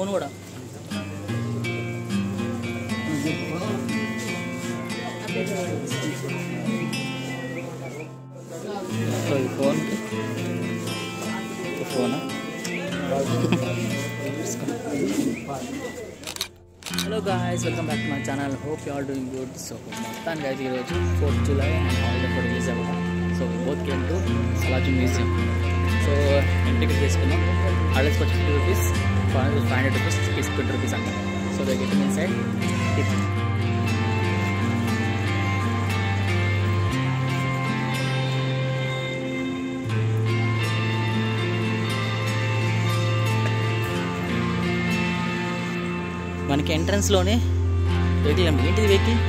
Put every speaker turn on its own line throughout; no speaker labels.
Phone కూడా phone hello guys, welcome back to my channel. Hope you all doing good. So మొత్తానికి అయితే ఈరోజు 4th July and holiday కూడా release అవ్వడం. So both came to Salar Jung museum. So ticket తీసుకున్నాం. అడల్ట్స్కి వచ్చి 50 రూపీస్, 500 రూపీస్, కిడ్స్ 20 రూపీస్ అంట. So they getting inside tip. మనకి ఎంట్రన్స్లోనే వెహికల్ ఏంటిది వెహికల్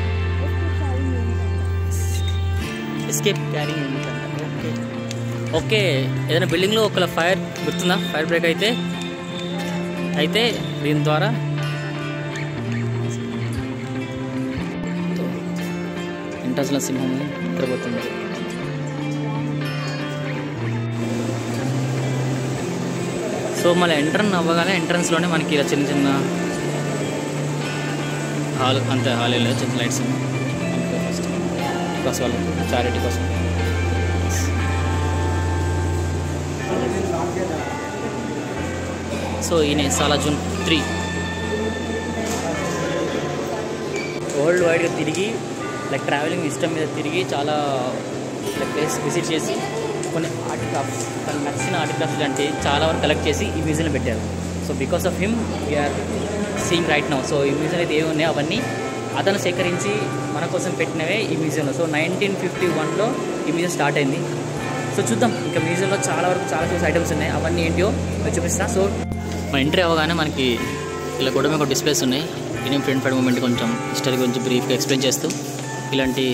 ఎస్కేప్ క్యారింగ్ యూనిట్ అంట. ఓకే ఓకే, ఏదైనా బిల్డింగ్లో ఒక ఫైర్ గుర్తుందా? ఫైర్ బ్రేక్ అయితే దీని ద్వారా ఎంట్రన్స్లో సింహం నిద్రపోతుంది. సో మళ్ళీ ఎంట్రన్స్ అవ్వగానే ఎంట్రన్స్లోనే మనకి ఇలా చిన్న చిన్న హాల్, అంతే హాల్ లేదు, చిన్న లైట్స్ ఉన్నాయి ఫస్ట్ బికాస్ వాళ్ళకి చారిటీ కోసం. సో ఈయన సాలార్జంగ్ 3 వరల్డ్ వైడ్గా తిరిగి లైక్ ట్రావెలింగ్ ఇష్టం మీద తిరిగి చాలా లైక్ ప్లేస్ విజిట్ చేసి కొన్ని ఆర్టిక్రాఫ్ట్స్, తనకు నచ్చిన ఆర్టిక్రాఫ్ట్స్ అంటే చాలా వరకు కలెక్ట్ చేసి ఈ మ్యూజియంలో పెట్టారు. So because of him we are seeing right now. So ఈ మ్యూజియం అయితే ఏమి ఉన్నాయో అవన్నీ అతను సేకరించి మన కోసం పెట్టినవే ఈ మ్యూజియంలో. సో 1951లో ఈ మ్యూజియం స్టార్ట్ అయింది. సో చూద్దాం, ఇంకా మ్యూజియంలో చాలా వరకు చాలా చూసే ఐటమ్స్ ఉన్నాయి. అవన్నీ ఏంటో నేను చూపిస్తాను. సో మన ఎంట్రీ అవ్వగానే మనకి ఇలా గొడవ మీద డిస్ప్లేస్ ఉన్నాయి. ఇండియన్ ఫ్రీడమ్ ఫైట్ మూమెంట్ కొంచెం హిస్టరీ గురించి బ్రీఫ్గా ఎక్స్ప్లెయిన్ చేస్తూ ఇలాంటి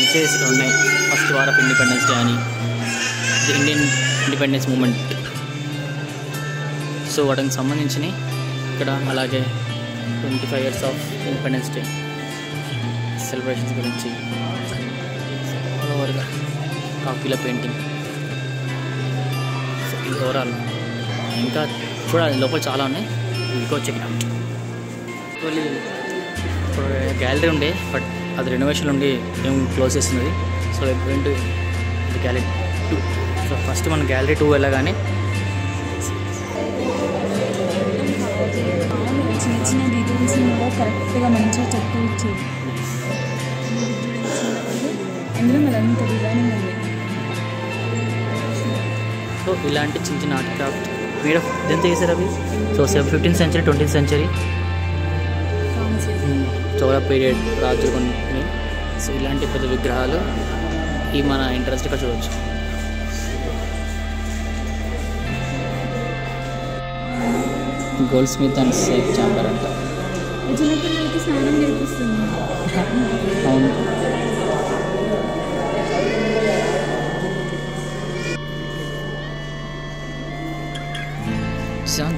మెసేజెస్ ఉన్నాయి. First war of independence day అని, ఇండియన్ ఇండిపెండెన్స్ మూమెంట్. సో వాటికి సంబంధించినవి ఇక్కడ, అలాగే 25 years of independence day celebrations గురించి ఆల్ ఓవర్గా కాపీల పెయింటింగ్. సో ఇది ఓవరాల్. ఇంకా చూడాలి, లోపల చాలా ఉన్నాయి. ఇంకో చెక్ ఇప్పుడు గ్యాలరీ ఉండే, బట్ అది రెనోవేషన్ ఉండి ఏం క్లోజ్ చేస్తున్నది. So going to gallery 2. So first మనం గ్యాలరీ 2 వెళ్ళగానే
చిన్న చిన్న డీటెయిల్స్ కూడా కరెక్ట్గా మంచిగా చెప్తూ ఇచ్చేది. అందులో మరి అంత డిజైనింగ్ ఉంది.
సో ఇలాంటి చిన్న చిన్న ఆర్ట్ క్రాఫ్ట్ మేడ్ ఆఫ్ ఎంత చేశారు అవి? So 15th century 20th century Chola period రాజులు కొన్ని. సో ఇలాంటి పెద్ద విగ్రహాలు ఈ మన ఇంట్రెస్ట్ ఇక్కడ చూడవచ్చు. Gold Smith and safe chamber అంట.
చిన్నపిల్లలకి స్నానం నేర్పిస్తుంది.
అవును.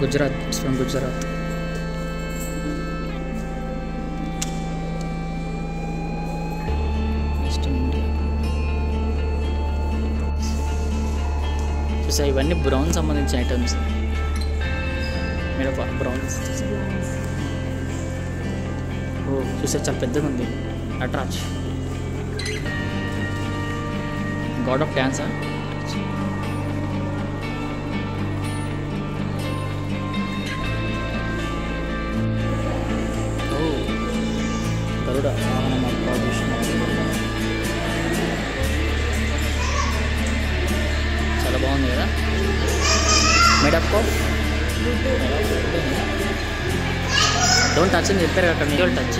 Gujarat, it's from Gujarat. Western India. చూసా, ఇవన్నీ బ్రౌన్ సంబంధించిన ఐటమ్స్. మీరు బ్రౌన్స్ చూసా, చాలా పెద్దగా ఉంది. నటరాజ్, గాడ్ ఆఫ్ డ్యాన్సా. గరుడ చాలా బాగుంది కదా. మేడప్ డోంట్ టచ్ అని చెప్పారు అక్కడ, నీ వాళ్ళు టచ్.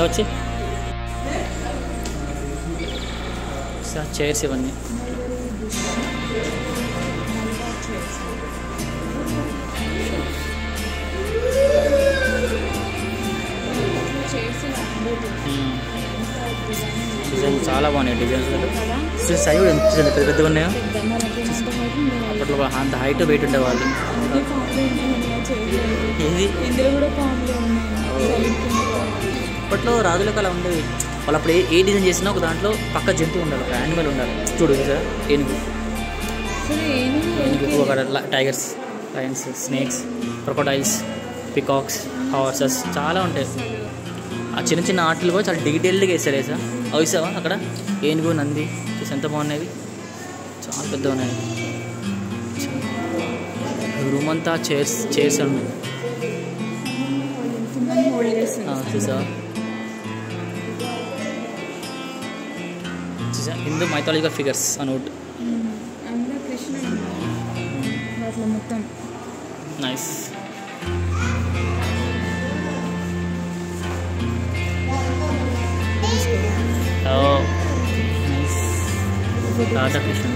వచ్చి చైర్స్ ఇవన్నీ. డిజైన్ చాలా బాగున్నాయి డిజైన్స్.
కదా
సైజ్ ఎంత పెద్ద పెద్దగా ఉన్నాయో.
పెద్ద మరి అదేనంత హైట్ ఉండేవాళ్ళు.
అప్పట్లో అంత హైట్ వెయిట్ ఉండేవాళ్ళు.
ఇది పాపులర్ ఉన్నాయి చేయలేదు.
ఏది
ఇందులో కూడా పాపులర్ ఉన్నాయి.
అప్పట్లో రాజులకు అలా ఉండేవి. వాళ్ళు అప్పుడు ఏ డిజైన్ చేసినా ఒక దాంట్లో పక్క జంతువు ఉండాలి, ఒక యానిమల్ ఉండాలి. చూడు సార్, ఏనుగు, ఒక tigers, Lions, snakes, crocodiles, peacocks, horses చాలా ఉంటాయి. ఆ చిన్న చిన్న ఆటలు కూడా చాలా డీటెయిల్డ్గా వేస్తారు సార్. అవి సార్ అక్కడ ఏనుగు, నంది చూసి ఎంత బాగున్నాయి, చాలా పెద్ద ఉన్నాయి. రూమ్ అంతా చైర్స్ ఉన్నాయి చూసా. హిందూ మైథాలజికల్ ఫిగర్స్ అనౌట్.
మొత్తం
నైస్. రాధాకృష్ణ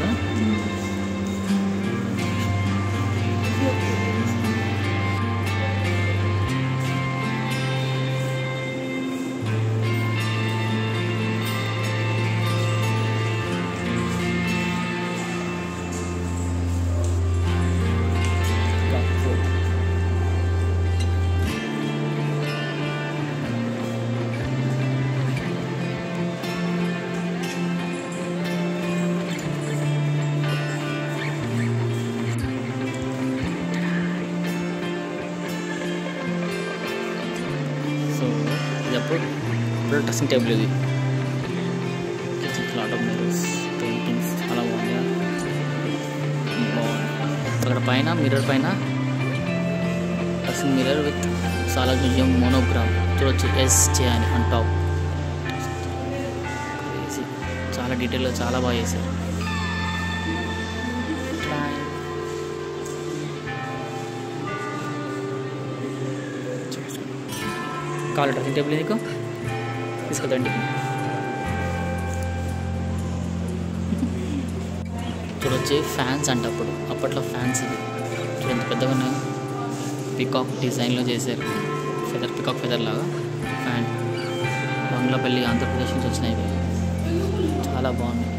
ఇప్పుడు డ్రెస్సింగ్ టేబుల్ ఇది. లాట్ ఆఫ్ మిర్రర్స్, పెయింటింగ్స్ చాలా బాగుంది. అక్కడ పైన మిర్రర్ పైన dressing mirror with Salar museum monogram చూడొచ్చు, ఎస్జే అని ఆన్ టాప్. చాలా డీటెయిల్గా చాలా బాగా చేశారు. కావాలి డ్రెస్సింగ్ టేబుల్ నీకు తీసుకెళ్తాండి. చూడొచ్చి ఫ్యాన్స్ అంటే అప్పట్లో ఫ్యాన్స్ ఇవి చూడండి పెద్దగా ఉన్నాయి. పికాక్ డిజైన్లో చేశారు, పికాక్ ఫెదర్ లాగా ఫ్యాన్. బంగ్లాపల్లి ఆంధ్రప్రదేశ్ నుంచి వచ్చినాయి ఇవి, చాలా బాగున్నాయి.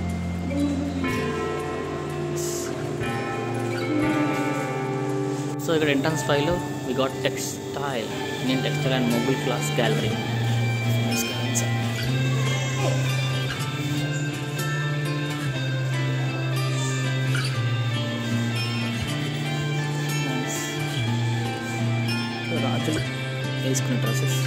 సో ఇక్కడ ఎంట్రన్స్ ఫైవ్లో we got textile, Indian textile and mobile class gallery. రాజులు వేసుకునే dresses.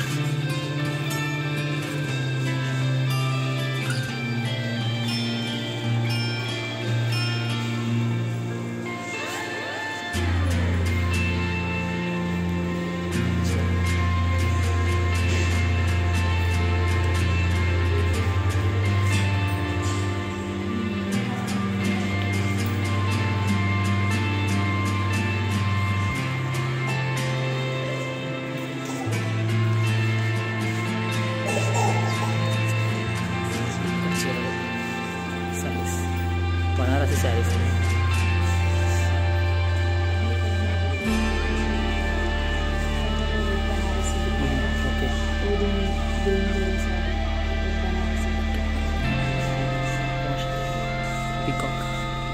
Banarasi saris. Okay peacock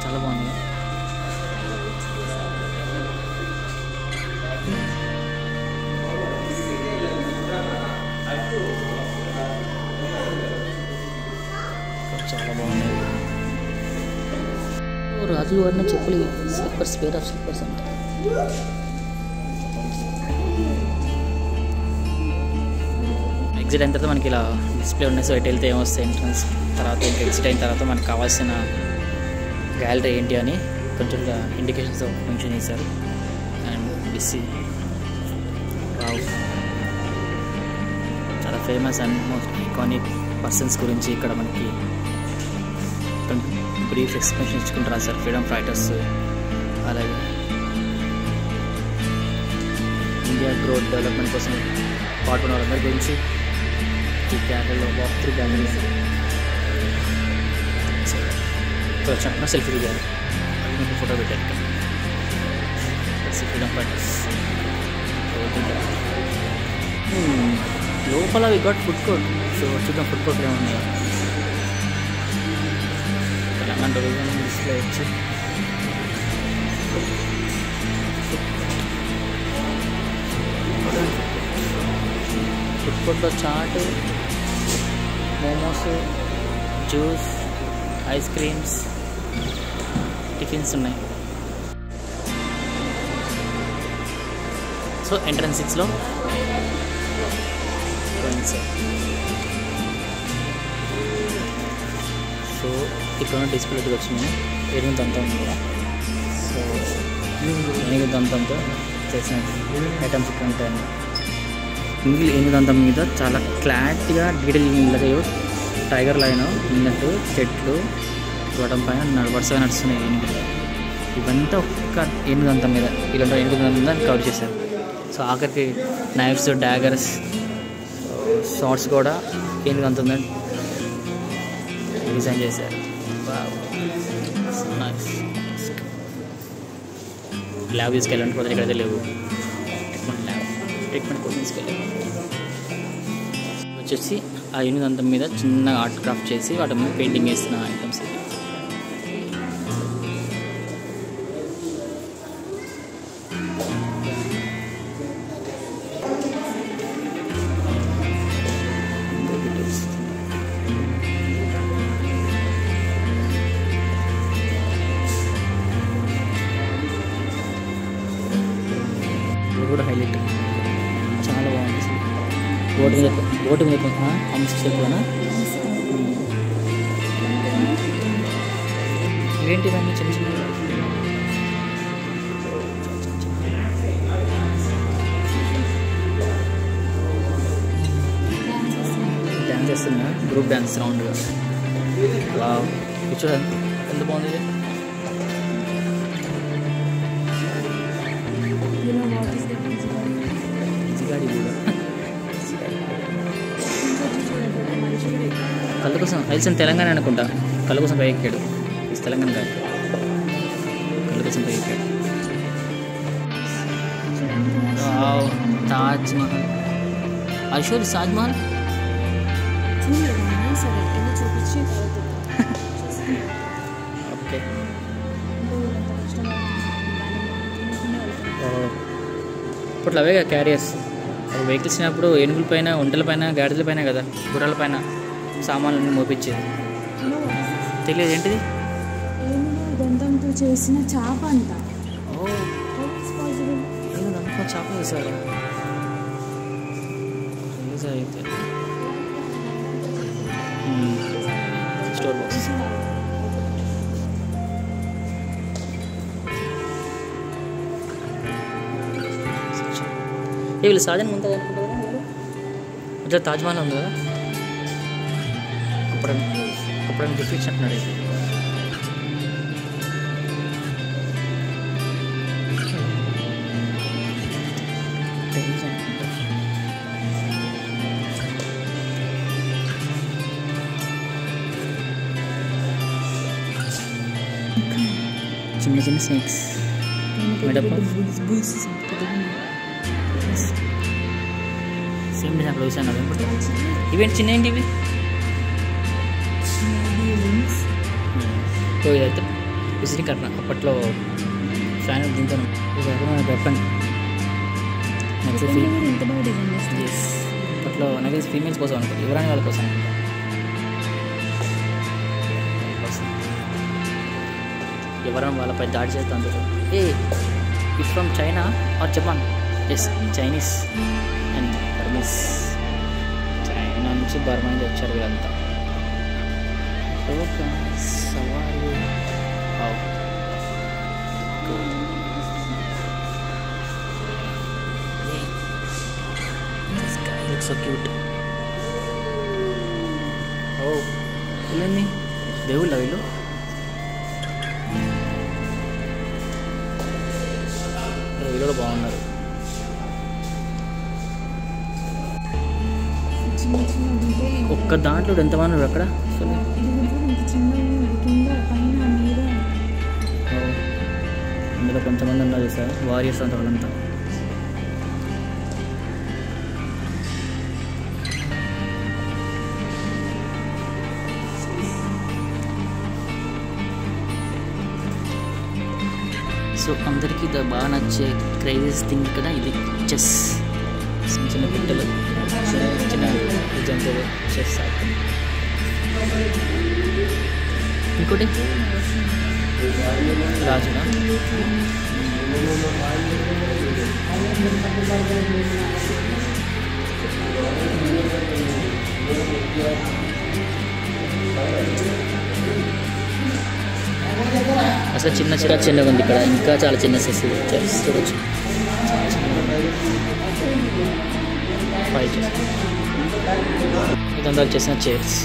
చాలా బాగుంది. చాలా బాగున్నాయి. రాజులు వాడిన చెప్పులు, స్లిప్పర్స్, పేర్ ఆఫ్ స్లిప్పర్స్ అంట. ఎగ్జిట్ అయిన తర్వాత మనకి ఇలా డిస్ప్లే ఉన్నాయి. సో ఎటు వెళ్తే ఏమొస్తాయి ఎంట్రన్స్, తర్వాత ఇంకా ఎగ్జిట్ అయిన తర్వాత మనకు కావాల్సిన గ్యాలరీ ఏంటి అని కొంచెం ఇండికేషన్స్తో మెన్షన్ చేశారు. అండ్ బిసి రావు చాలా famous and most iconic persons గురించి ఇక్కడ మనకి బ్రీఫ్ ఎక్స్ప్లెనేషన్ ఇచ్చుకుంటూ రాశారు. ఫ్రీడమ్ ఫైటర్స్, అలాగే ఇండియా గ్రోత్ డెవలప్మెంట్ కోసం పాల్గొన్న వాళ్ళందరి గురించి ఈ గ్యాలరీలో వాక్ త్రూ గ్యాలరీ వచ్చినప్పుడు సెల్ఫీ దిగారు. మీకు ఫోటో పెట్టారు. ఫ్రీడమ్ ఫైటర్స్ లోపల we got food court. So చూద్దాం ఫుడ్ కోర్ట్లో ఏమున్నాయో. అంటారు డిస్ప్లే వచ్చి ఫుడ్ కోర్ట్లో chaat, momos, juice, ice creams, tiffins ఉన్నాయి. సో ఎంట్రన్స్ 6లో సో ఇక్కడ డిస్ప్లేకి వచ్చింది. ఏనుగు దంతం ఉంది కదా, సో ఏనుగు దంతంతో చేసిన ఐటమ్స్ ఇక్కడ ఉంటాయండి. ఏనుగు దంతం మీద చాలా క్లారిటీగా డీటెయిల్ ఇలాగ టైగర్ లైన్ ఉన్నట్టు చెట్లు చూడటం పైన వరుసగా నడుస్తున్నాయి ఏనుగులు. ఇవంతా ఒక్క ఏనుగు దంతం మీద ఇలాంటి ఏనుగు దంతం మీద కవర్ చేశారు. సో ఆఖరికి నైఫ్స్, డాగర్స్, షార్ట్స్ కూడా ఏనుగు దంతం మీద డిజైన్ చేశారు. ల్యాబ్ తీసుకెళ్ళండి కొద్దిగా ఇక్కడైతే లేవు. ట్రీట్మెంట్ కోసం తీసుకెళ్ళారు. వచ్చేసి ఆ ఏనుగు దంతం మీద చిన్న ఆర్ట్ క్రాఫ్ట్ చేసి వాటి మీద పెయింటింగ్ వేసిన ఐటమ్స్ ఇవి. కూడా హైలైట్ చాలా బాగుంది. ఓటు మీద అమ్స్ ఎక్కువనా ఇవేంటి ఇవన్నీ చిన్న చిన్న డ్యాన్స్ చేస్తున్నా, గ్రూప్ డ్యాన్స్ రౌండ్గా. చూడండి ఎంత బాగుంది ఇది. కళ్ళ కోసం ఐల్సన్ తెలంగాణ అనుకుంటా. కళ్ళ కోసం పై ఎక్కాడు. తెలంగాణ కాదు, కళ్ళ కోసం పై ఎక్కాడు. తాజ్ మహల్. ఐశ్వర్ తాజ్ మహల్ ఓకే. ఇప్పట్లో అవే కదా క్యారియర్స్. వెహికల్స్ అయినప్పుడు ఏనుగుల పైన, ఒంటల పైన, గాడిదల పైన కదా, గుర్రాల పైన సామాన్లన్నీ మోపించేది. తెలియదు ఏంటిది?
దంతంతో చేసిన చాప అంట.
చాప చేశారు అయితే. Store box. వీళ్ళు సాధన ఉంటుంది అనుకుంటారు కదా. ఇట్లా తాజ్మహల్ ఉంది కదా, అప్పుడు గిఫ్ట్ ఇచ్చినట్టున్నాడు. ఇది చిన్న చిన్న స్నేక్స్. సేమ్ డిజైన్ అక్కడ చూసాను. ఇవేంటి చిన్న ఏంటి ఇవి? ఇదైతే విజిటింగ్ కట్టిన అప్పట్లో ఫ్యాన్ దీంతో వెపన్. అప్పట్లో నాకు ఫీమేల్స్ కోసం అనుకో, ఎవరైనా వాళ్ళ కోసం. ఎవరైనా వాళ్ళపై దాడి చేస్తూ అందరూ it from China or Japan? Yes, Chinese and Burmese. China నుంచి బర్మా నుంచి వచ్చారు వీళ్ళంతా. సవాలు సో క్యూట్. వీళ్ళని దేవుళ్ళ వీళ్ళు. వీళ్ళు బాగున్నారు. ఒక్క దాంట్లో ఎంతమంది ఉన్నారు అక్కడ? ఇందులో కొంతమంది ఉన్నారు సార్, వారియర్స్ అంత వాళ్ళంతా. సో అందరికీ ఇది బాగా నచ్చే క్రేజీస్ థింగ్ ఇక్కడ ఇది చెస్. చిన్న చిన్న పిట్టలు చిన్న డిజైన్స్ చెస్ ఆడుతుంది. ఇంకోటి రాజుగా అసలు చిన్నగా ఉంది ఇక్కడ. ఇంకా చాలా చిన్న సైజ్ చెస్ చూడొచ్చు. ఇదంతా వచ్చేసిన చైర్స్.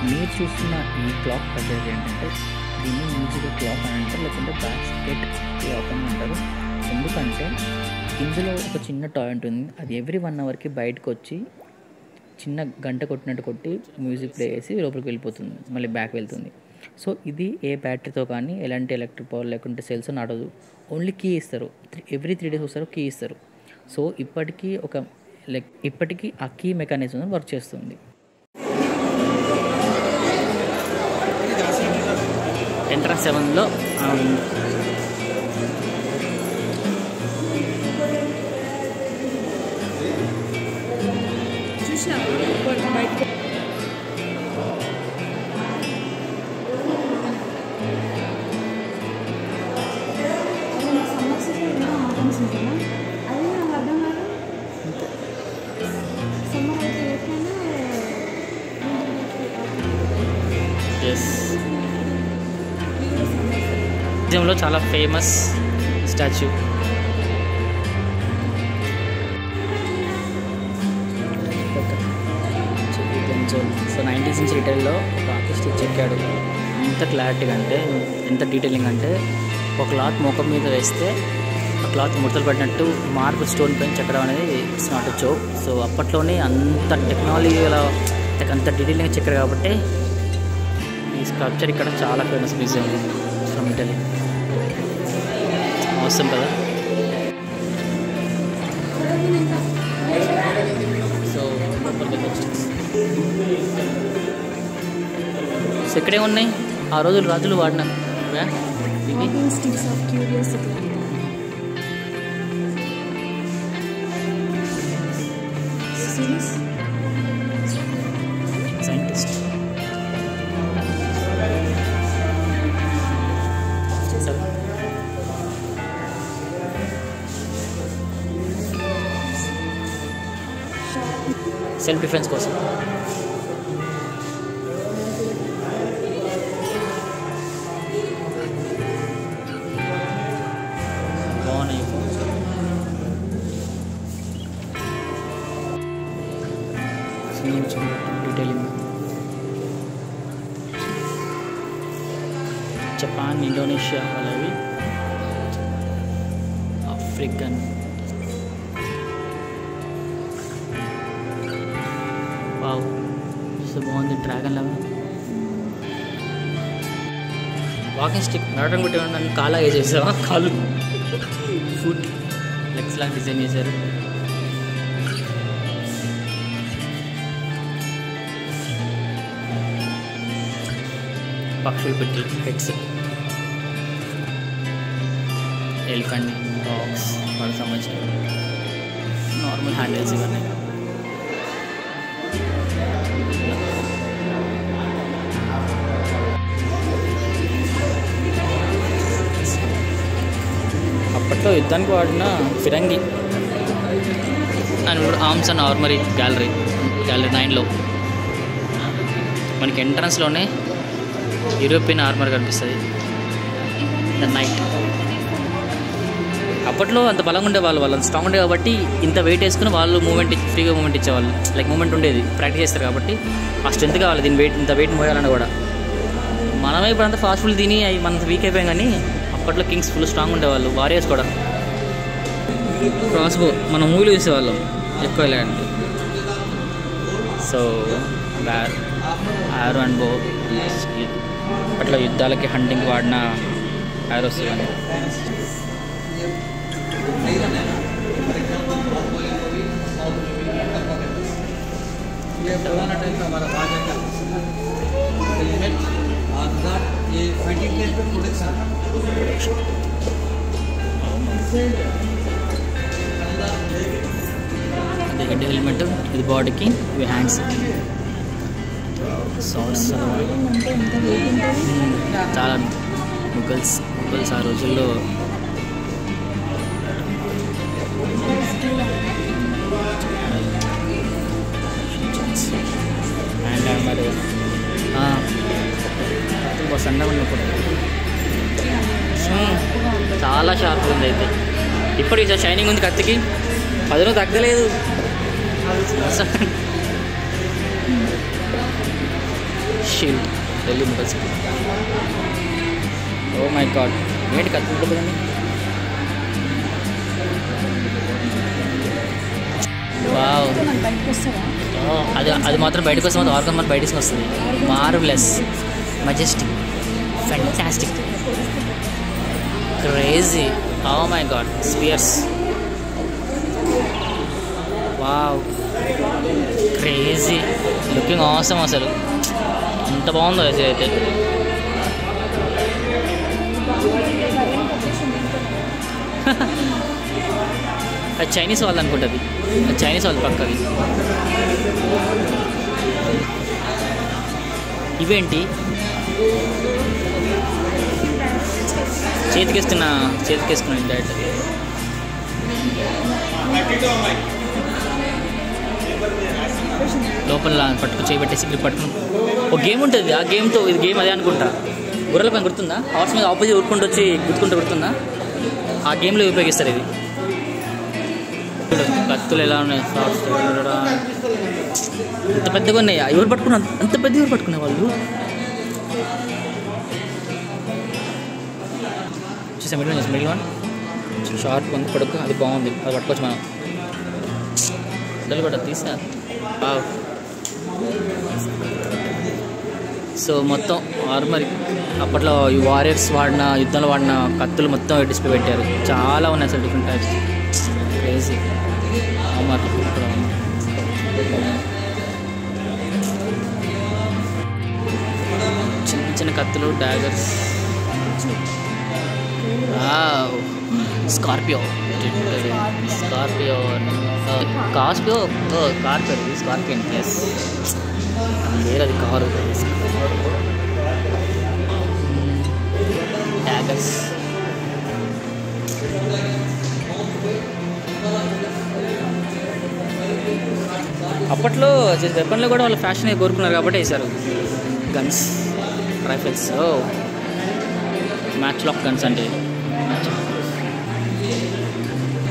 మీరు చూస్తున్న ఈ క్లాక్ పద్ధతి ఏంటంటే దీన్ని మ్యూజికల్ క్లాక్ అని అంటారు, లేకుంటే బాస్కెట్ క్లాక్ అని అంటారు. ఎందుకంటే ఇందులో ఒక చిన్న టాయ్ ఉంటుంది. అది ఎవ్రీ 1 అవర్కి బయటకు వచ్చి చిన్న గంట కొట్టినట్టు కొట్టి మ్యూజిక్ ప్లే చేసి లోపలికి వెళ్ళిపోతుంది, మళ్ళీ బ్యాక్ వెళ్తుంది. సో ఇది ఏ బ్యాటరీతో కానీ ఎలాంటి ఎలక్ట్రిక్ పవర్ లేకుంటే సెల్స్ నడదు. ఓన్లీ కీ ఇస్తారు. ఎవ్రీ 3 days ఒకసారి కీ ఇస్తారు. సో ఇప్పటికీ ఆ కీ మెకానిజం వర్క్ చేస్తుంది. ఎంట్రన్స్ 7లో మ్యూజియంలో చాలా famous statue. So 19th century టైంలో ఒక ఆర్టిస్ట్ చెక్కాడు. ఎంత క్లారిటీగా అంటే, ఎంత డీటెయిలింగ్ అంటే, ఒక క్లాత్ ముఖం మీద వేస్తే ఆ క్లాత్ ముడతలు పడినట్టు మార్బుల్ స్టోన్ పైన చెక్కడం అనేది it's not a joke. So అప్పట్లోనే అంత టెక్నాలజీ అంత డీటెయిలింగ్ చెక్కారు కాబట్టి ఈ స్కల్ప్చర్ ఇక్కడ చాలా ఫేమస్ మ్యూజియం ఫ్రమ్ ఇటలీ. అవసరం కదా. సో ఇక్కడే ఉన్నాయి ఆ రోజులు రాజులు వాడిన సైంటిస్ట్. సెల్ఫ్ డిఫెన్స్ కోసం. బాగున్నాయి డీటెయిలింగ్. జపాన్, ఇండోనేషియా వాళ్ళవి, ఆఫ్రికన్. వావ్, సో బాగుంది. డ్రాగన్ లాగా వాకింగ్ స్టిక్ నడవడం కొట్టి నన్ను కాలా వేసేసావా? కాలు ఫుట్ లెగ్స్ లాగా డిజైన్ చేశారు. పక్షులు పెట్టి హెడ్స్, ఎలిఫెంట్, డాగ్స్ వాళ్ళకి సంబంధించిన నార్మల్ హ్యాండిల్స్ ఇవన్నీ. అప్పట్లో యుద్ధానికి వాడిన ఫిరంగి and arms and armoury gallery 9లో మనకి ఎంట్రన్స్లోనే యూరోపియన్ ఆర్మర్ కనిపిస్తుంది. The knight. అప్పట్లో అంత బలంగా ఉండేవాళ్ళు, వాళ్ళు స్ట్రాంగ్ ఉండే కాబట్టి ఇంత వెయిట్ వేసుకుని వాళ్ళు ఫ్రీగా మూమెంట్ ఇచ్చేవాళ్ళు. లైక్ మూమెంట్ ఉండేది, ప్రాక్టీస్ చేస్తారు కాబట్టి ఆ స్ట్రెంత్ కావాలి దీని వెయిట్, ఇంత వెయిట్ మోయాలని కూడా. మనమే ఇప్పుడంతా ఫాస్ట్ ఫుడ్ తిని అవి మన వీక్ అయిపోయాం, కానీ అప్పట్లో కింగ్స్ ఫుల్ స్ట్రాంగ్ ఉండేవాళ్ళు, వారియర్స్ కూడా. క్రాస్ బో మనం మూవీలు చూసేవాళ్ళం ఎక్కువ ఇలాంటి. సో ఆరో అండ్ బో అట్లా యుద్ధాలకి హంటింగ్కి వాడిన ఆరోస్ ఇవన్నీ. ఇది హెల్మెట్, ఇది బాడీకి, ఇవి హ్యాండ్స్. సార్ట్స్ చాలా ముగల్స్ ఆ రోజుల్లో అండ్ మరి సన్నగా ఉన్నప్పుడు చాలా షార్ప్ ఉంది. అయితే ఇప్పుడు ఇది షైనింగ్ ఉంది కత్తికి, పదును తగ్గలేదు. Shield Delhi Mughals. Oh my god, ఏంటి కత్తి ఉంటుందండి? వావ్, అది మాత్రం బయటకు వస్తుంది, ఆర్గన్ మాత్రం బయటకు వస్తుంది. Marvellous, majestic, fantastic, crazy. Oh my god, spears. Wow, crazy, looking awesome. అసలు ఎంత బాగుందో అసలు. అయితే అది చైనీస్ వాళ్ళు అనుకుంటుంది, అది చైనీస్ వాళ్ళు పక్కది. ఇవేంటి చేతికేసుకున్నా డైరెక్ట్. లోపల చేయబెట్టేసి గ్రిప్ పట్టుకుని ఒక గేమ్ ఉంటుంది. ఆ గేమ్తో ఇది గేమ్ అదే అనుకుంటా. గుర్రెల పైన గుర్తుందా? హార్స్ మీద ఆపోజిట్ ఉరుకుంటూ వచ్చి గుర్తుందా? ఆ గేమ్లో ఉపయోగిస్తారు ఇది. కత్తులు ఎలా ఉన్నాయి, షార్ట్స్ ఎంత పెద్దగా ఉన్నాయి. ఎవరు పట్టుకున్నారు అంత పెద్ద? ఎవరు పట్టుకునే వాళ్ళు? చూసా మిడిల్ వన్ షార్ట్ వంక పడుకు, అది బాగుంది, అది పట్టుకోవచ్చు మనం. పిల్లలు కూడా తీసా. సో మొత్తం ఆర్మరీ అప్పట్లో ఈ వారియర్స్ వాడిన, యుద్ధంలో వాడిన కత్తులు మొత్తం డిస్ప్లే పెట్టారు. చాలా ఉన్నాయి అసలు, డిఫరెంట్ టైప్స్. క్రేజీ. చిన్న చిన్న కత్తులు, డాగర్స్. Scorpio scorpion. ఎస్, వేరే అది కారు. డాగర్స్. అప్పట్లో వెపన్లో కూడా వాళ్ళు ఫ్యాషన్ కోరుకున్నారు కాబట్టి వేశారు. Guns, rifles. Matchlock guns అంటే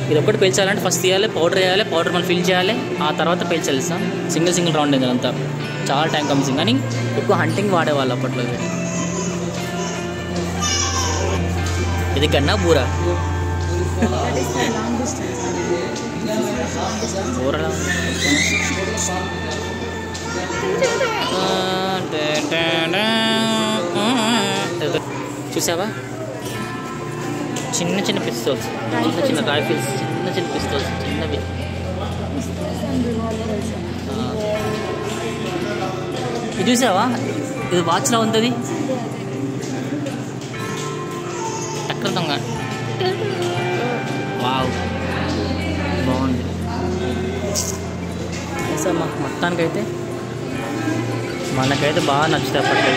ఇది ఒక్కటి పేల్చాలంటే ఫస్ట్ తీయాలి, పౌడర్ వేయాలి, పౌడర్ మళ్ళీ ఫిల్ చేయాలి, ఆ తర్వాత పేల్చాలి. సింగిల్ రౌండ్ అయింది అంతా. చాలా టైం కన్స్యూమింగ్, కానీ ఎక్కువ హంటింగ్ వాడేవాళ్ళు అప్పట్లో. ఇది గన్నా బూరా? బూరా చూసావా? చిన్న చిన్న పిస్తోల్స్, చిన్న రైఫిల్స్, చిన్న పిస్తోల్స్, చిన్నవి. ఇది చూసావా? ఇది వాచ్లా ఉంటుంది. టక్కర్ దొంగ. వావ్, బాగుంది. సార్ మొత్తానికైతే మనకైతే బాగా నచ్చుతాయి అప్పట్లో.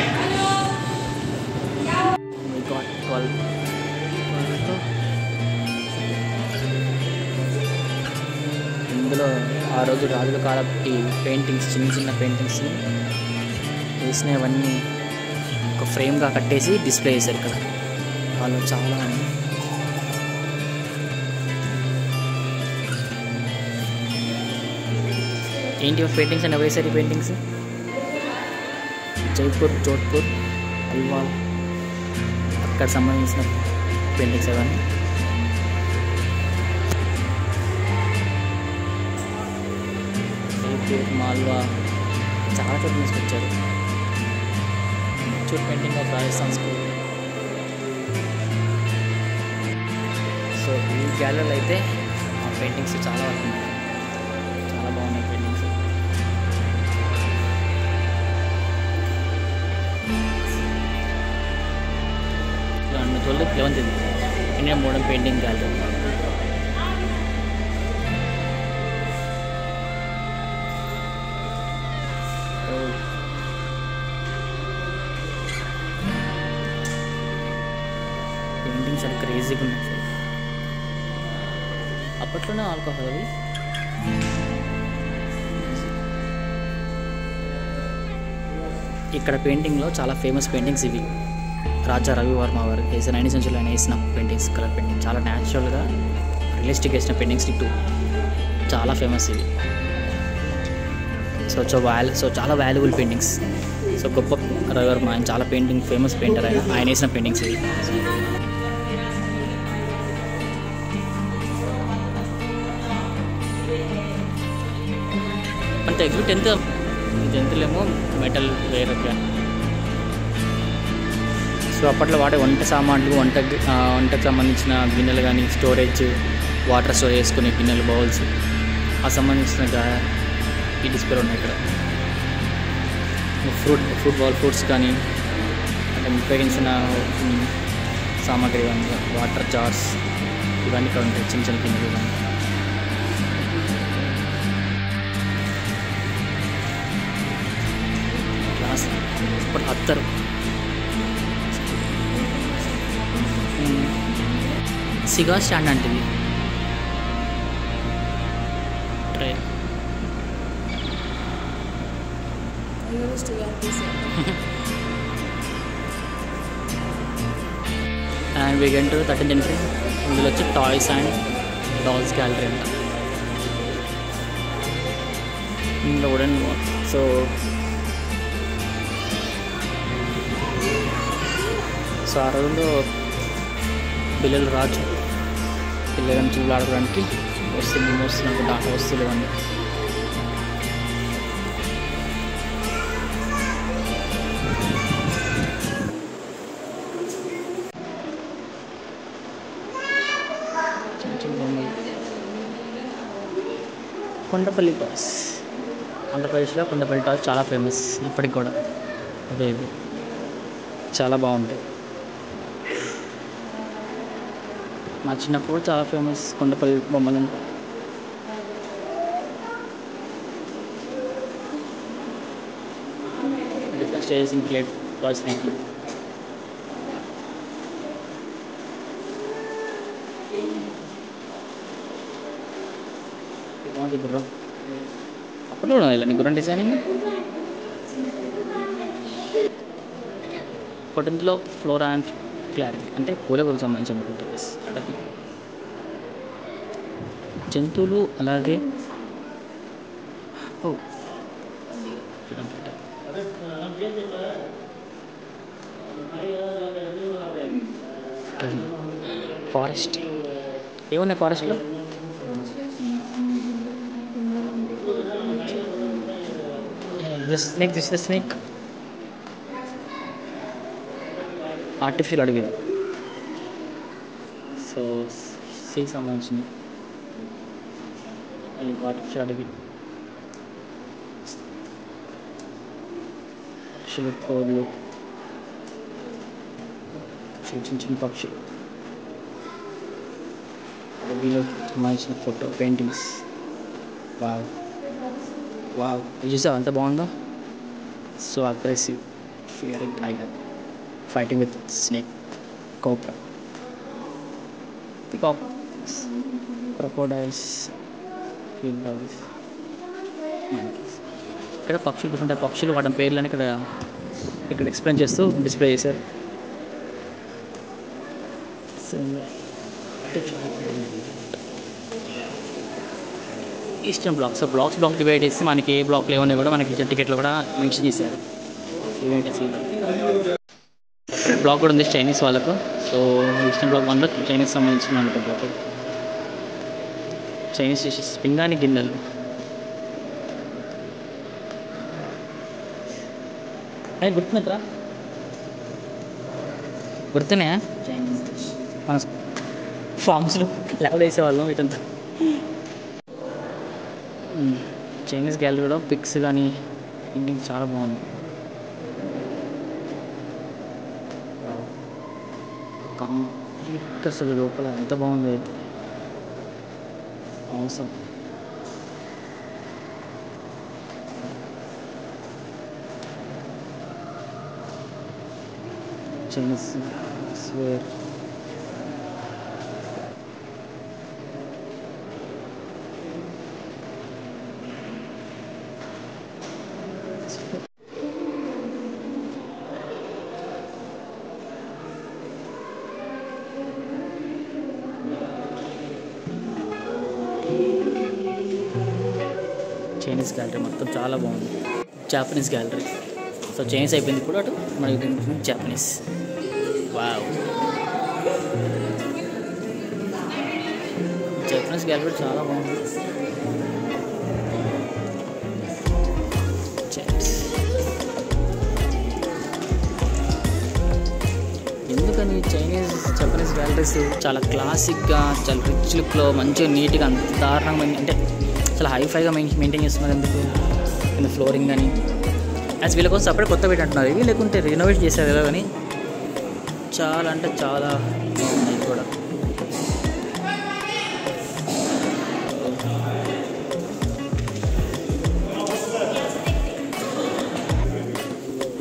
12 ఇందులో ఆ రోజు రాజుల కాలపు పెయింటింగ్స్, చిన్న పెయింటింగ్స్ వేసినవన్నీ ఒక ఫ్రేమ్గా కట్టేసి డిస్ప్లే చేశారు ఇక్కడ వాళ్ళు. చాలా ఏంటి పెయింటింగ్స్ అని వేశారు. ఈ పెయింటింగ్స్ జైపూర్, జోధ్పూర్, అల్వా అక్కడ సంబంధించిన పెయింటింగ్స్ అవన్నీ. మాల్వా చాలా చోట్ల తీసుకొచ్చారు. చూట్ painting of Rajasthan school. So ఈ గ్యాలరీలో అయితే ఆ పెయింటింగ్స్ చాలా వరకు ఉన్నాయి. చాలా బాగున్నాయి పెయింటింగ్స్. చూడలేదు 11th India modern painting gallery. Paintings చాలా క్రేజీగా ఉన్నాయి సార్. అప్పట్లోనే ఆల్కహాల్ అవి. ఇక్కడ పెయింటింగ్లో చాలా ఫేమస్ పెయింటింగ్స్ ఇవి. రాజా రవివర్మ గారు వేసిన 19th century ఆయన వేసిన పెయింటింగ్స్, కలర్ పెయింటింగ్ చాలా న్యాచురల్గా రియలిస్టిక్ వేసిన పెయింటింగ్స్ ఇటు చాలా ఫేమస్ ఇవి. సో చాలా వాల్యుబుల్ పెయింటింగ్స్. సో గొప్ప రవివర్మ ఆయన చాలా పెయింటింగ్ ఫేమస్ పెయింటర్. ఆయన వేసిన పెయింటింగ్స్ ఇవి. అంత ఎగ్జిబిట్ ఎంత జంతువులేమో మెటల్ వేరగా. సో అప్పట్లో వాడే వంట సామాన్లు, వంటకు సంబంధించిన గిన్నెలు కానీ, స్టోరేజ్, వాటర్ స్టోర్ చేసుకునే గిన్నెలు, బౌల్స్ ఆ సంబంధించిన ఈ డిస్ప్లే ఉన్నాయి ఇక్కడ. ఫ్రూట్స్ కానీ అంటే ఉపయోగించిన సామాగ్రి కానీ, వాటర్ జార్స్ ఇవన్నీ ఇక్కడ ఉంటాయి. చిన్న చిన్న గిన్నెలు కానీ. గ్లాస్ ఇప్పుడు అత్తరు. సిగార్ స్టాండ్ అంటే ఇది tray. And we get to 13th century. ఇందులో వచ్చి టాయ్స్ అండ్ డాల్స్ గ్యాలరీ అంట. ఇందులో వుడెన్ సో ఆ రోజుల్లో పిల్లలు పిల్లలను చూలు ఆడడానికి వస్తున్నట్టు దాంట్లో వస్తువులు ఇవన్నీ. కొండపల్లి టాయ్స్. ఆంధ్రప్రదేశ్లో కొండపల్లి టాయ్స్ చాలా ఫేమస్ ఇప్పటికి కూడా. అదే చాలా బాగుంటాయి. మా చిన్నప్పుడు చాలా ఫేమస్ కొండపల్లి బొమ్మలు. Different stages include toys. గుర్రం అప్పట్లో ఉన్నది ఇలా గుర్రం డిజైనింగ్. ఇందులో ఫ్లోరా అండ్ క్లారిటీ అంటే పూలకు సంబంధించిన జంతువులు. అలాగే ఫారెస్ట్ ఏమున్నాయి ఫారెస్ట్లో? స్నేక్ ఆర్టిఫిషియల్ అడవి. సో సీకి సంబంధించింది ఆర్టిఫిషియల్ అడవి. పక్షులు, కోళ్ళు, చిన్న చిన్న పక్షి అడవిలో సంబంధించిన ఫోటో పెయింటింగ్స్. వావ్ చూసావు ఎంత బాగుందో. So aggressive, Fearing tiger fighting with snake, cobra, peacock, crocodiles, ఇక్కడ పక్షులు చూసుకుంటే పక్షులు వాటి పేర్లని ఇక్కడ ఎక్స్ప్లెయిన్ చేస్తూ డిస్ప్లే చేశారు. Eastern block. So block divide చేసి మనకి ఏ బ్లాక్లో ఏమన్నా కూడా మనకి టికెట్లో కూడా మెన్షన్ చేశారు. బ్లాగ్ కూడా ఉంది చైనీస్ వాళ్ళకు. సో ఈస్టర్న్ బ్లాగ్ 1లో చైనీస్ సంబంధించిన బ్లాగ్. చైనీస్ డిషెస్ పింగాణి గిన్నెలు. అయ్యి గుర్తున్నట్రా? గుర్తున్నాయా?
Chinese dish.
మన ఫామ్స్లో ల్యాబ్లో వేసేవాళ్ళం వీటంతా. చైనీస్ గ్యాలరీ కూడా పిక్స్ కానీ పెయింటింగ్ చాలా బాగుంది. కంప్లీట్ అసలు లోపల ఎంత బాగుంది అయితే అవసరం. చైనీస్ స్వేర్ చైనీస్ గ్యాలరీ మొత్తం చాలా బాగుంది. Japanese gallery. సో చైనీస్ అయిపోయింది ఇప్పుడు, అటు మనకి జాపనీస్. వావ్, జాపనీస్ గ్యాలరీ చాలా బాగుంది. ఎందుకని చైనీస్ జపనీస్ గ్యాలరీస్ చాలా క్లాసిక్గా, చాలా రిచ్ లుక్లో, మంచిగా నీట్గా, అంత దారుణంగా అంటే చాలా హైఫైగా మెయింటైన్ చేస్తున్నారు. ఎందుకు కింద ఫ్లోరింగ్ కానీ యాజ్ వీళ్ళ కోసం సపరేట్ కొత్త పెట్టినట్టున్నారు. ఇవి లేకుంటే రినోవేట్ చేశారు కదా, కానీ చాలా అంటే చాలా బాగున్నాయి కూడా.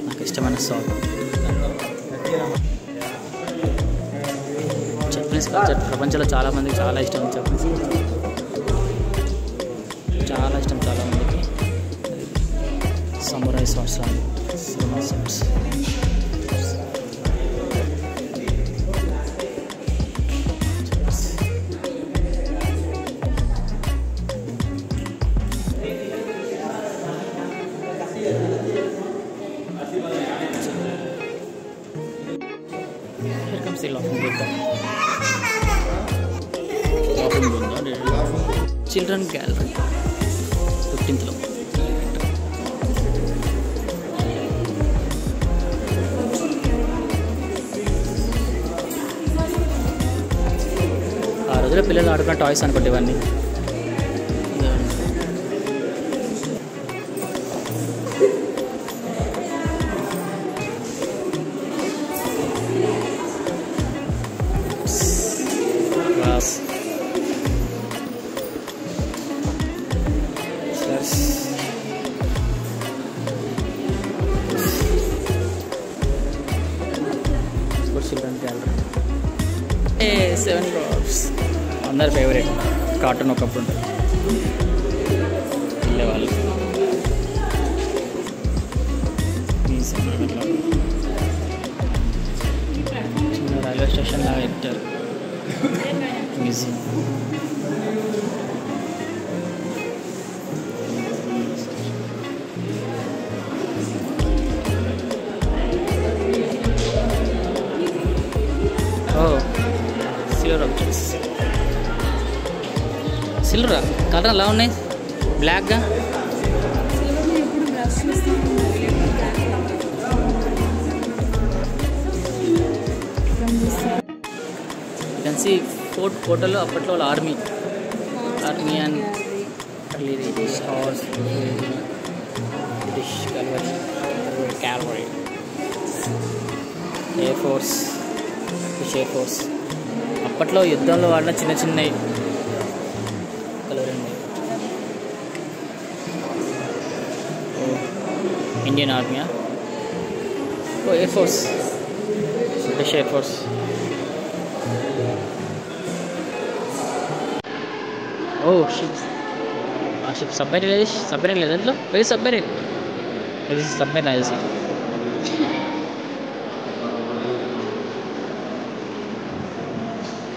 నాకు ఇష్టమైన సాంగ్. జపనీస్ కల్చర్ ప్రపంచంలో చాలామందికి చాలా ఇష్టం. జపనీస్ చాలా ఇష్టం చాలామందికి. సమురాయ్ సాట్స్ అని samurai SATS. Here comes the laughing Buddha. Laughing Buddha. Children Gallery 15th లో. ఆ రోజుల్లో పిల్లలు ఆడుకున్న టాయ్స్ అనుకుంటే ఇవన్నీ. Children gallery. 7 Dwarfs అందరి ఫేవరెట్ కార్టూన్ ఒకప్పుడు ఉంటుంది వెళ్ళేవాళ్ళు. చిన్న రైల్వే స్టేషన్ లాగా పెట్టారు మ్యూజియం. Silver objects. సిల్వరా కలర్ ఎలా ఉన్నాయి? బ్లాక్గా. సి ఫోటోలో అప్పట్లో వాళ్ళ army and horse, British cavalry, air force, air force. అప్పట్లో యుద్ధంలో వాడిన చిన్న చిన్నవి కలర్ ఉన్నాయి. Indian army, air force, British air force. Ships. ఆ షిప్ సబ్మెరీన్ లేదు, సబ్మెరీన్ లేదు దాంట్లో. వెరీ సబ్మెరీన్, ఇది సబ్మెరీన్ అది.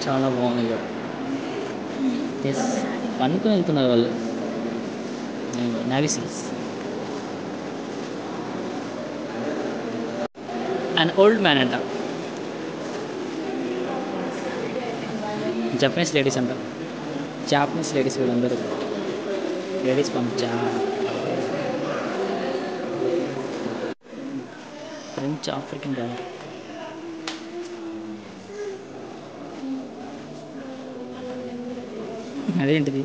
చాలా బాగుంది ఇక. ఎస్, అనుకుని వెళ్తున్నారు వాళ్ళు. నావిసీస్. అండ్ ఓల్డ్ మ్యాన్ అంట. జపనీస్ లేడీస్ అంట, జాపనీస్ లేడీస్ వీళ్ళందరూ లేడీస్ పంచా. French African gallery. అదేంటిది?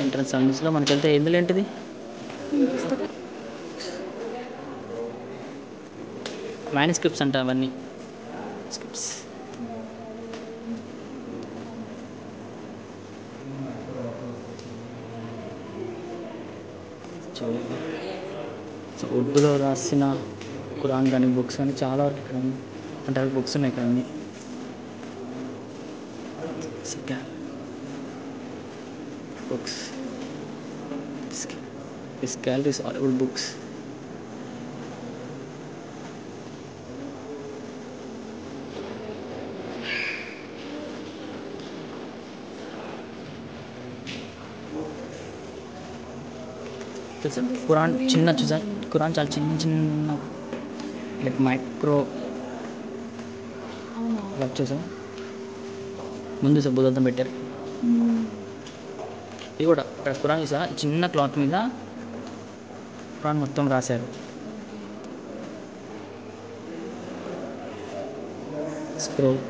ఎంట్రన్స్ సర్వీస్లో మనకి వెళ్తే ఎందులో ఏంటిది? మ్యానుస్క్రిప్ట్స్ అంట అవన్నీ స్క్రిప్ట్స్. సో ఉర్దూలో రాసిన ఖురాన్ కానీ బుక్స్ కానీ చాలా వరకు ఇక్కడ అంటే బుక్స్ ఉన్నాయి ఇక్కడ అన్నీ. Books, this gallery is all about books. తెలుసా ఖురాన్ చిన్న చూసా, ఖురాన్ చాలా చిన్న చిన్న లైక్ మైక్రో వర్క్ చూసా. ముందు బుధం పెట్టారు. ఇది కూడా ఇక్కడ ఖురాన్ చూసా, చిన్న క్లాత్ మీద ఖురాన్ మొత్తం రాశారు. Scroll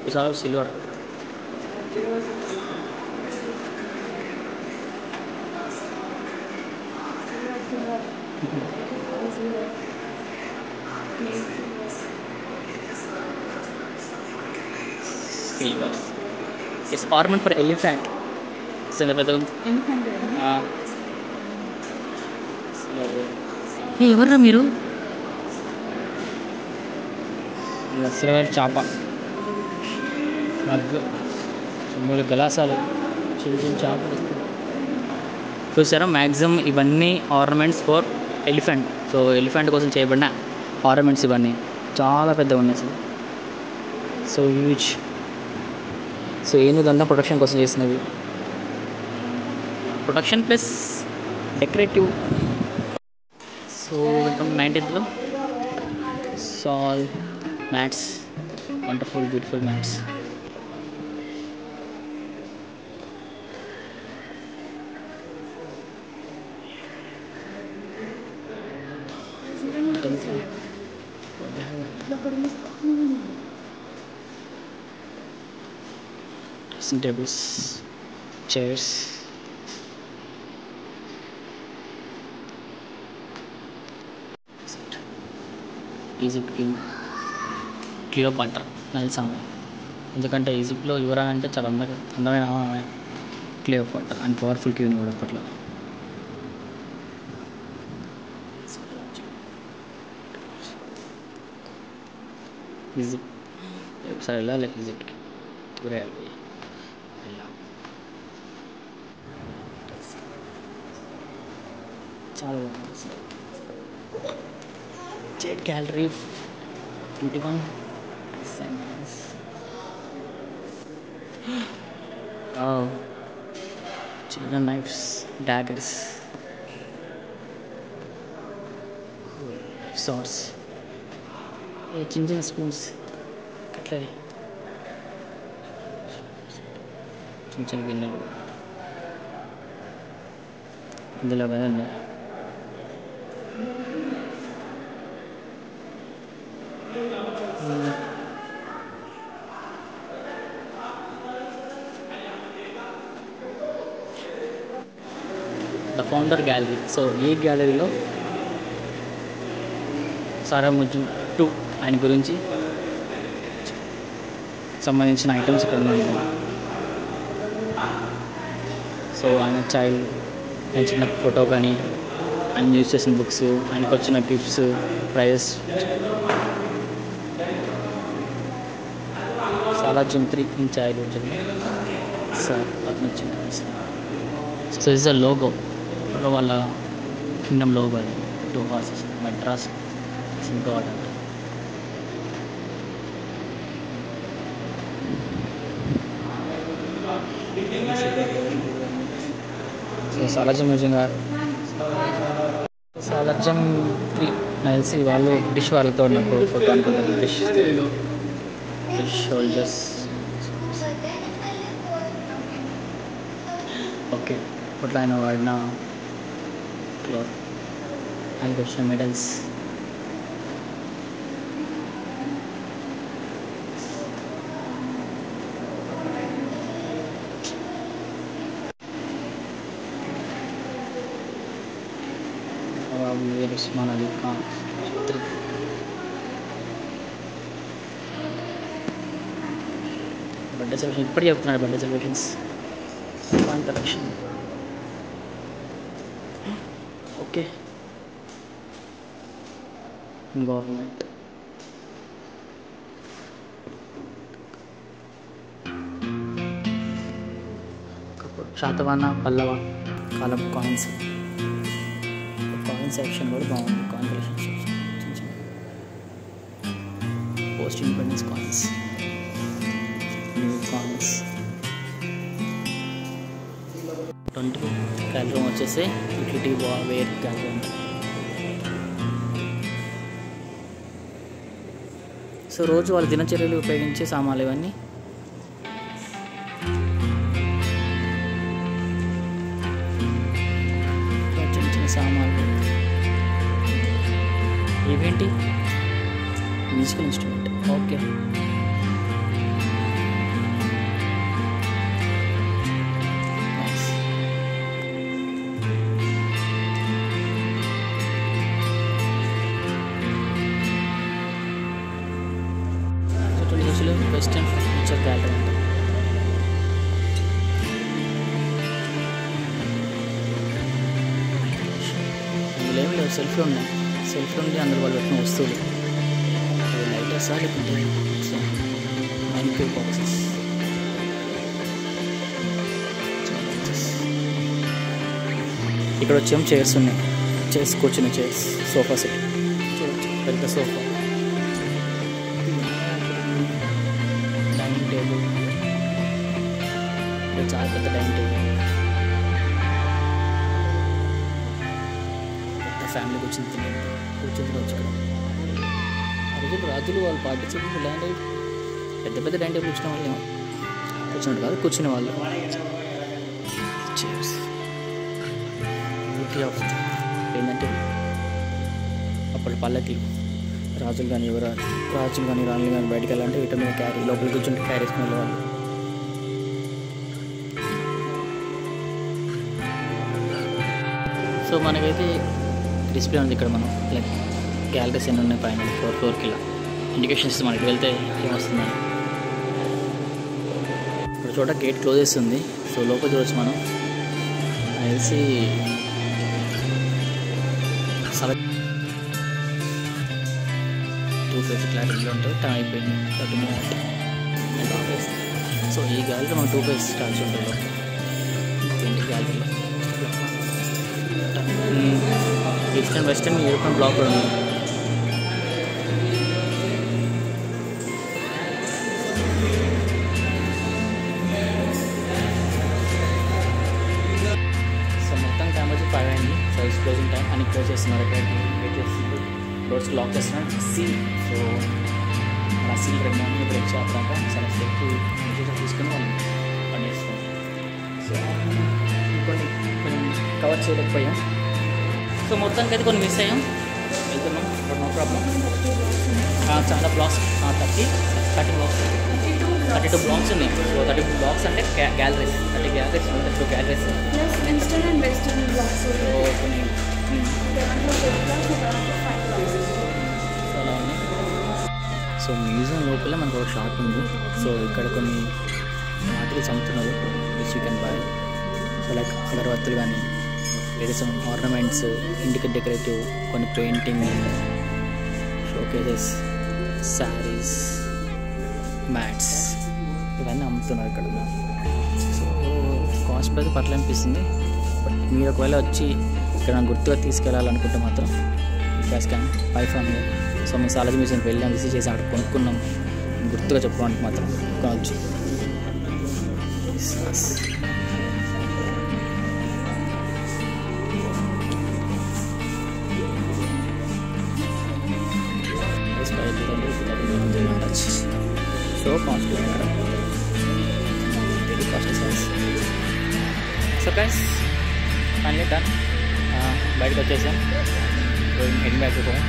it's all silver. It's ornament for elephant. ఎవర్రా మీరు? సిల్వర్ చాప, మగ్గు, మూడు గలాసాలు, చిన్న చిన్న చేపలు చూసారా. మ్యాక్సిమం ఇవన్నీ ornaments for elephant. So elephant కోసం చేయబడిన ఆర్నమెంట్స్ ఇవన్నీ చాలా పెద్దగా ఉన్నాయి అసలు. So huge. సో ఏనుగుదంతా ప్రొటెక్షన్ కోసం చేసినవి, protection plus decorative. So 19th సాల్ mats, wonderful beautiful mats. Dressing tables, chairs. Egypt king Cleopatra తెలుసా? ఎందుకంటే ఈజిప్ట్లో యువరాణి అంటే చాలా అందమైన ఆమె క్లియోపాట్రా అండ్ పవర్ఫుల్ క్వీన్ కూడా అప్పట్లో. ఈజిప్ట్ ఒకసారి వెళ్ళాలి, ఈజిప్ట్కి చూడాలి. చాలా బాగుంది. Jade Gallery 21 cents. Oh, children knives, daggers, swords. చిన్న చిన్న స్పూన్స్, కట్లరీ, చిన్న చిన్న గిన్నెలు. ఇందులో కదండి ద ఫౌండర్ గ్యాలరీ. సో ఈ గ్యాలరీలో సారాముజ్జున్ టూ ఆయన గురించి సంబంధించిన ఐటమ్స్ ఇక్కడ ఉన్నాయి. సో ఆయన చైల్డ్, ఆయన చిన్న ఫోటో కానీ, ఆయన యూజ్ చేసిన బుక్స్, ఆయనకు వచ్చిన gifts, prizes. Salar Jung 3 in childhood sir వచ్చింది. సో ఇస్ అ లోగో వాళ్ళ కింగ్డమ్ లోగో. 2 హార్సెస్, మద్రాస్ సింగాడ్ అంట. సో సాలార్జంగ్ మ్యూజియం సాలార్జంగ్ తెలిసి వాళ్ళు బ్రిటిష్ వాళ్ళతో నాకు ఫోటో అనుకుంటారు. British soldiers. ఓకే, అప్పట్లో ఆయన వాడిన క్లాత్ ఆయనకు వచ్చిన medals. Osman Ali Khan birthday celebration ఇప్పటికీ చెప్తున్నాడు. Birthday celebrations collection. Okay, government Satavahana Pallava కాలం కాయిన్స్ సెక్షన్ కూడా బాగుంది. Coin collection post independence coins, new coins. 20 gallery వచ్చేసి యూటిలిటీ వేర్ గ్యాలరీ ఉంది. సో రోజు వాళ్ళ దినచర్యలు ఉపయోగించే సామాన్లు ఇవన్నీ. చిన్న చిన్న సామాన్లు. ఇవేంటి? Musical instrument. Okay, western furniture gallery అంట. అందులో ఏమి లేవు, సెల్ఫ్లు ఉన్నాయి. సెల్ఫ్లు ఉండి అందులో వాళ్ళు పెట్టిన వస్తువులు. లైటర్స్ లేకుంటే మైక్రో బాక్సెస్. ఇక్కడ వచ్చేమో చైర్స్ ఉన్నాయి. చైర్స్, కూర్చున్న చైర్స్, సోఫా సెట్, పెద్ద సోఫా, డైనింగ్ టేబుల్. చాలా పెద్ద డైనింగ్ టేబుల్. పెద్ద ఫ్యామిలీ కూర్చొని కూర్చోవచ్చు. అరుగులు రాజులు వాళ్ళు పాటించేప్పుడు డైనింగ్ టేబుల్, పెద్ద డైనింగ్ టేబుల్ కూర్చున్న వాళ్ళు కూర్చున్నట్టు కాదు, కూర్చునే వాళ్ళు. చైర్స్ బ్యూటీ ఆఫ్ ఏంటంటే అప్పటి పల్లకి రాజులు కానీ రాణులు కానీ బయటికి వెళ్ళాలంటే వీటి మీద క్యారీ, లోపలికి కూర్చుంటే క్యారీ వేసుకుని వెళ్ళేవాళ్ళు. సో మనకైతే డిస్ప్లే ఉంది ఇక్కడ. మనం లైక్ గ్యాలరీస్ ఎన్ని ఉన్నాయి పైన, ఫ్లోర్కి ఇలా ఇండికేషన్స్ మనకి వెళ్తే ఏమొస్తుందని. ఇక్కడ చోట గేట్ క్లోజ్ చేస్తుంది. సో లోపల చూడవచ్చు మనం. తెలిసి క్లారిటీలో ఉంటుంది. టైం అయిపోయింది. సో ఈ గ్యాలరీ మనం 2 ఫేజ్ స్టార్ట్స్ ఉంటుంది గ్యాలరీలో. ఈస్టర్న్ వెస్టర్న్ యూరోపియన్ బ్లాక్ ఉంది. సో మొత్తం టైం వచ్చి 5 అయింది. సో ఇట్స్ క్లోజింగ్ టైం అని క్లోజ్ చేస్తున్నారు. డోర్స్ లాక్ చేస్తున్నాం. సీల్. సో మన సీల్ రెండు బ్రేక్ చేద్దాక చాలా సేఫ్టీ తీసుకుని వాళ్ళు పనిచేస్తాం. సో కొన్ని కవర్ చేయలేకపోయాం. సో మొత్తానికి అయితే కొన్ని మిస్ అయ్యాం. వెళ్తున్నాం, నో ప్రాబ్లం. చాలా బ్లాక్స్ 32 బ్లాక్స్ ఉన్నాయి. సో 32 బ్లాక్స్ అంటే గ్యాలరీస్, 32 గ్యాలరీస్. సో కొన్ని అలా ఉన్నాయి. సో మ్యూజియం లోపల మనకు ఒక షాప్ ఉంది. సో ఇక్కడ కొన్ని మాటలు అమ్ముతున్నారు which you can buy. So like అగరబత్తులు కానీ, లేదా సమ్ ఆర్నమెంట్స్, ఇంటికి డెకరేటివ్, కొన్ని పెయింటింగ్, షోకేసెస్, శారీస్, మ్యాట్స్ ఇవన్నీ అమ్ముతున్నారు ఇక్కడ. సో కాస్ట్ అయితే పర్లేదు అనిపిస్తుంది. బట్ మీరు ఒకవేళ వచ్చి ఇక్కడ గుర్తుగా తీసుకెళ్ళాలనుకుంటే మాత్రం gas can buy from here. So మేము సాలార్జంగ్ మ్యూజియంకి వెళ్ళాం, విజిట్ చేసి అక్కడ కొనుక్కున్నాం. గుర్తుగా చెప్పడానికి మాత్రం కొనవచ్చు. Place. So costly madam, very costly science. So guys finally done, బయటకు వచ్చేసాం, హెడ్ బ్యాక్ హోమ్.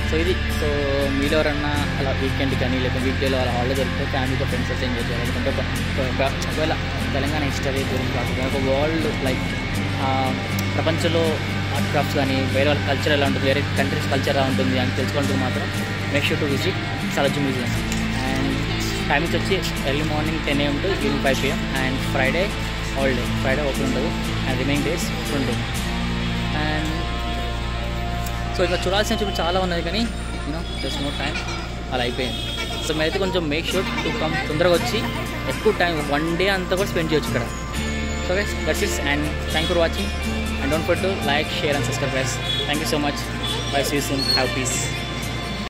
సో ఇది. సో మీలో ఎవరన్నా అలా వీకెండ్ కానీ లేకపోతే వీక్ డేలో అలా హాలిడే దొరికితే ఫ్యామిలీతో ఫ్రెండ్స్ వచ్చి ఎంజాయ్ చేయాలి. ఎందుకంటే ఒకవేళ తెలంగాణ హిస్టరీ గురించి కాకుండా ఒక వరల్డ్ లైక్ ప్రపంచంలో ఆర్ట్ క్రాఫ్ట్స్ కానీ వేరే వాళ్ళ కల్చర్ ఎలా ఉంటుంది, వేరే కంట్రీస్ కల్చర్ ఎలా ఉంటుంది అని తెలుసుకోవడానికి మాత్రం make sure to visit Salar Jung museum. And timings వచ్చి early morning 10 AM to evening 5 PM. And Friday holiday, Friday open ఉండదు అండ్ రిమైనింగ్ డేస్ ఉంటుంది. అండ్ సో ఇంకా చూడాల్సిన చూపు చాలా ఉన్నది కానీ జస్ట్ నో టైం, అలా అయిపోయింది. సో మీరైతే కొంచెం మేక్ షూర్ టు కమ్, తొందరగా వచ్చి ఎక్కువ టైం 1 day అంతా కూడా స్పెండ్ చేయొచ్చు ఇక్కడ. So guys that's it, and thank for watching, and don't forget to like, share and subscribe guys. Thank you so much. Bye, see you soon, have piece.